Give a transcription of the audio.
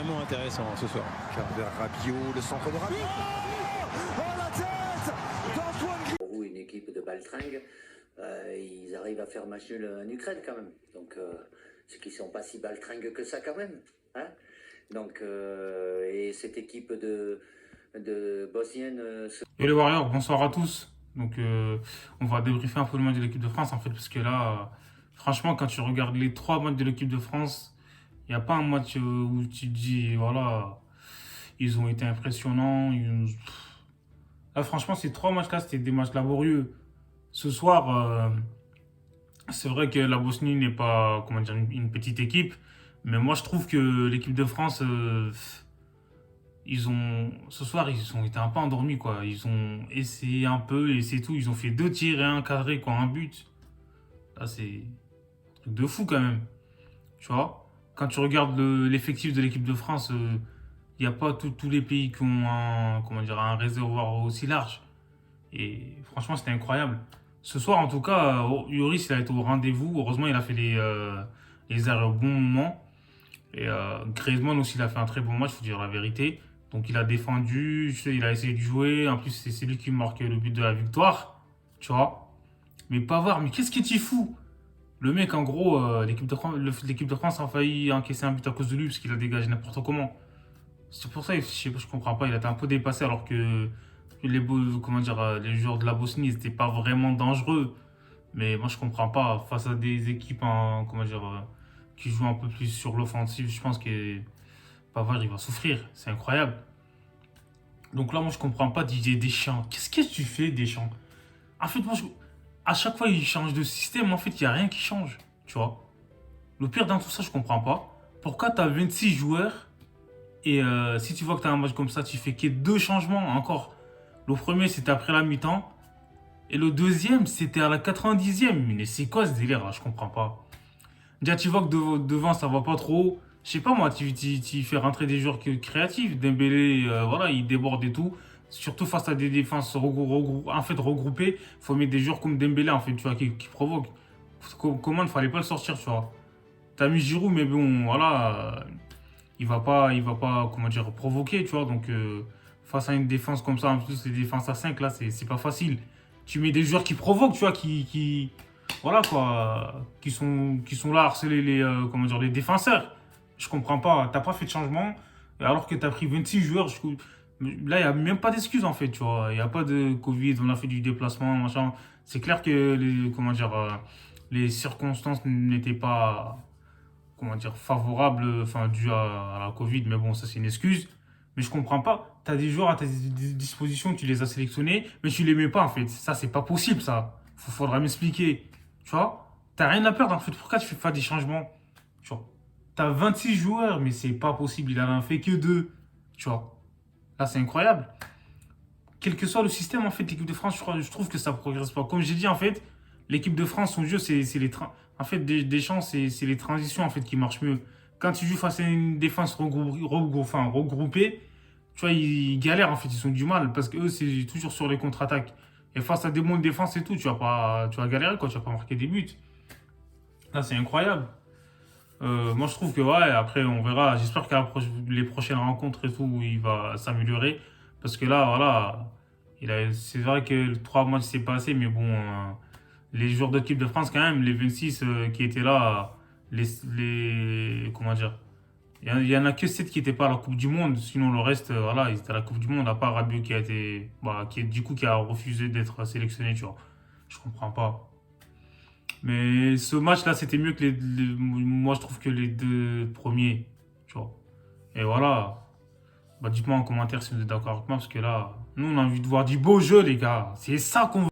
extrêmement intéressant ce soir. Vers Rabiot, le centre de Rabiot. Oh, la tête d'Antoine Griezmann. Pour vous, une équipe de baltringue, ils arrivent à faire match nul en Ukraine quand même. Donc, c'est qu'ils sont pas si baltringues que ça quand même. Hein, donc, et cette équipe de bosnienne... Et les Warriors, bonsoir à tous. Donc, on va débriefer un peu le match de l'équipe de France, en fait, parce que là, franchement, quand tu regardes les 3 matchs de l'équipe de France, il n'y a pas un match où tu te dis, voilà, ils ont été impressionnants. Là, franchement, ces 3 matchs-là, c'était des matchs laborieux. Ce soir, c'est vrai que la Bosnie n'est pas, comment dire, une petite équipe, mais moi, je trouve que l'équipe de France, ce soir, ils ont été un peu endormis, quoi. Ils ont essayé un peu et c'est tout. Ils ont fait 2 tirs et un cadré, quoi, un but. Là, c'est un truc de fou, quand même. Tu vois? Quand tu regardes l'effectif de l'équipe de France, il n'y a pas tous les pays qui ont comment dire, un réservoir aussi large. Et franchement, c'était incroyable. Ce soir, en tout cas, Lloris, il a été au rendez-vous. Heureusement, il a fait les arrêts au bon moment. Et Griezmann aussi, il a fait un très bon match, il faut dire la vérité. Donc, il a défendu, il a essayé de jouer. En plus, c'est lui qui marque le but de la victoire. Tu vois? Mais Pavard, mais qu'est-ce qu'il t'y fout? Le mec, en gros, l'équipe de France a failli encaisser un but à cause de lui parce qu'il a dégagé n'importe comment. C'est pour ça, je comprends pas, il a été un peu dépassé alors que comment dire, les joueurs de la Bosnie n'étaient pas vraiment dangereux. Mais moi, je comprends pas. Face à des équipes comment dire, qui jouent un peu plus sur l'offensive, je pense que Pavard, il va souffrir. C'est incroyable. Donc là, moi, je comprends pas Didier Deschamps. Qu'est-ce que tu fais, Deschamps? En fait, à chaque fois, il change de système. En fait, il n'y a rien qui change. Tu vois? Le pire dans tout ça, je comprends pas. Pourquoi tu as 26 joueurs et si tu vois que tu as un match comme ça, tu fais que 2 changements encore. Le premier, c'était après la mi-temps. Et le deuxième, c'était à la 90e. Mais c'est quoi ce délire là? Je comprends pas. Déjà, tu vois que devant, ça va pas trop. Je sais pas moi, tu fais rentrer des joueurs créatifs. Dembélé, voilà, il déborde et tout. Surtout face à des défenses en fait, regroupées. Il faut mettre des joueurs comme Dembélé, en fait, tu vois, qui provoquent. Comment il ne fallait pas le sortir, tu vois. T'as mis Giroud, mais bon, voilà, il va pas, comment dire, provoquer, tu vois. Donc, face à une défense comme ça, en plus, les défenses à 5 là, c'est pas facile. Tu mets des joueurs qui provoquent, tu vois, voilà, quoi, qui sont là à harceler comment dire, les défenseurs. Je comprends pas, t'as pas fait de changement, alors que t'as pris 26 joueurs. Là, il n'y a même pas d'excuse, en fait, tu vois. Il n'y a pas de Covid, on a fait du déplacement, machin. C'est clair que comment dire, les circonstances n'étaient pas, comment dire, favorables, enfin, dues à la Covid, mais bon, ça, c'est une excuse. Mais je comprends pas. Tu as des joueurs à ta disposition, tu les as sélectionnés, mais tu les mets pas, en fait. Ça, c'est pas possible, ça. Faudra m'expliquer. Tu vois? T'as rien à perdre, en fait. Pourquoi tu fais pas des changements? Tu vois? T'as 26 joueurs, mais c'est pas possible. Il en a fait que 2. Tu vois? Là, c'est incroyable. Quel que soit le système, en fait, l'équipe de France, je trouve que ça ne progresse pas. Comme j'ai dit, en fait, l'équipe de France, son jeu, c'est en fait, Deschamps, c'est les transitions, en fait, qui marchent mieux. Quand tu joues face à une défense regroupée, tu vois, ils galèrent, en fait, ils ont du mal, parce qu'eux, c'est toujours sur les contre-attaques. Et face à des bonnes défenses et tout, tu vas galérer, quoi, tu vas pas marquer des buts. Là, c'est incroyable. Moi, je trouve que, ouais, après, on verra. J'espère qu'à les prochaines rencontres et tout, il va s'améliorer. Parce que là, voilà, c'est vrai que le 3 matchs, c'est passé, mais bon, les joueurs de l'équipe de France, quand même, les 26 qui étaient là, comment dire, il y en a que 7 qui n'étaient pas à la Coupe du Monde. Sinon, le reste, voilà, ils étaient à la Coupe du Monde, à part Rabiot qui a refusé d'être sélectionné, tu vois. Je comprends pas. Mais ce match-là, c'était mieux que moi, je trouve que les 2 premiers, tu vois. Et voilà. Bah, dites-moi en commentaire si vous êtes d'accord avec moi, parce que là, nous, on a envie de voir du beau jeu, les gars. C'est ça qu'on veut.